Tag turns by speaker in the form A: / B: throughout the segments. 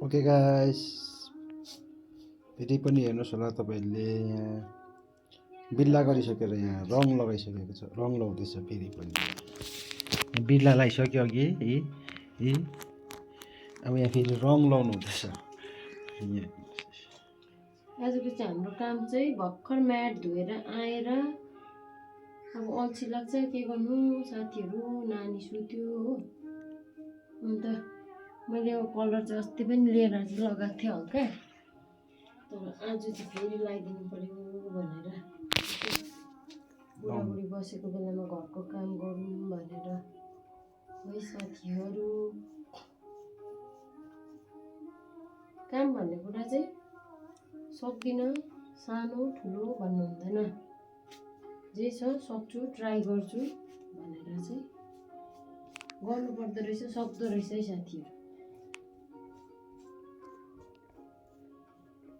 A: Okay guys, फेरि पनि हेर्नुहोस् होला तपाईँहरूले यहाँ बिल्ला गरिसकेर यहाँ रङ लगाइसकेको छ। रङ लाउँदैछ फेरि पनि। बिल्ला लगाइसक्यो अघि अब यहाँ फेरि रङ लाउनु हुँदैछ।
B: आजको चाहिँ हाम्रो काम चाहिँ भर्खर म्याट धोएर आएर अब अल्छी लाग्छ के गर्नु। साथीहरू नानी सुत्यो हो, अन्त मैले अब कलर चाहिँ अस्ति पनि लिएर लगाएको थिएँ हल्का, तर आज चाहिँ फेरि लगाइदिनु पर्यो भनेर बुढाबुढी बसेको बेलामा घरको काम गरौँ भनेर है साथीहरू। काम भन्ने कुरा चाहिँ सक्दिनँ, सानो ठुलो भन्नु हुँदैन, जे छ सक्छु ट्राई गर्छु भनेर चाहिँ गर्नुपर्दो रहेछ, सक्दो रहेछ है साथीहरू।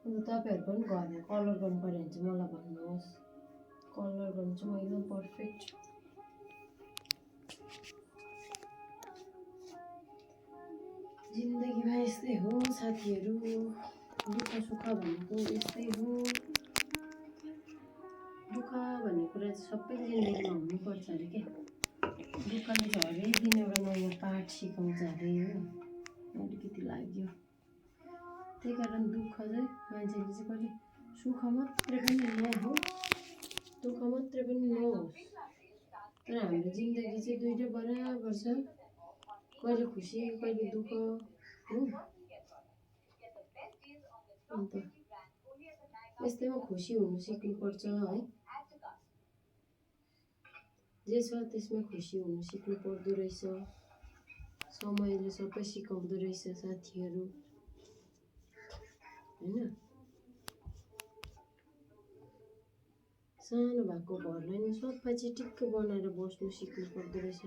B: अन्त तपाईँहरू पनि घरमा कलर गर्नु पर्यो भने चाहिँ मलाई भन्नुहोस्, कलर गर्नु चाहिँ म एकदम पर्फेक्ट। जिन्दगीमा यस्तै हो साथीहरू, दुःख सुख भनेको यस्तै हो। दुःख भन्ने कुरा चाहिँ सबैको जिन्दगीमा हुनुपर्छ अरे क्या। दुःखले चाहिँ हरेक दिन एउटा नयाँ पाठ सिकाउँछ अरे हो, अलिकति लाग्यो। त्यही कारण दुःख चाहिँ मान्छेले चाहिँ कहिले सुख मात्रै पनि नहोस्, दुःख मात्रै पनि नहोस्। तर हाम्रो जिन्दगी चाहिँ दुइटै बराबर छ, कहिले खुसी कहिले दुःख हो। अन्त यस्तैमा खुसी हुनु सिक्नुपर्छ है। जे छ त्यसमा खुसी हुनु सिक्नु पर्दो रहेछ। समयले सबै सिकाउँदो रहेछ साथीहरू, होइन? सानो भएको घरलाई नि सफा चिटिक्क बनाएर बस्नु सिक्नु पर्दो रहेछ।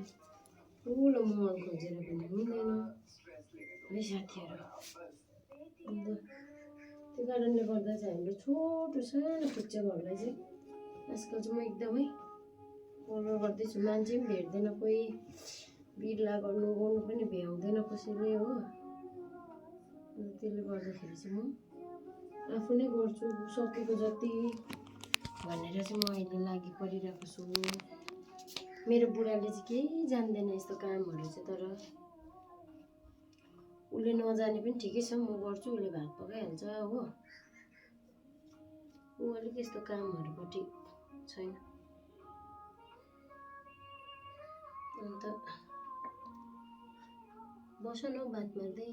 B: ठुलो महल खोजेर पनि हुँदैन है साथीहरू। अन्त त्यो कारणले गर्दा चाहिँ हाम्रो छोटो सानो खुच्चे घरलाई चाहिँ आजकल चाहिँ म एकदमै कलर गर्दैछु। मान्छे पनि भेट्दैन, कोही बिर्ला गर्नु पनि भ्याउँदैन कसैले हो। अन्त त्यसले गर्दाखेरि चाहिँ म आफू नै गर्छु सकेको जति भनेर चाहिँ म अहिले लागि परिरहेको छु। मेरो बुढाले चाहिँ केही जान्दैन यस्तो कामहरू चाहिँ, तर उसले नजाने पनि ठिकै छ, म गर्छु, उसले भात पकाइहाल्छ हो। ऊ अलिक यस्तो कामहरूपट्टि छैन। अन्त बस न बात मार्दै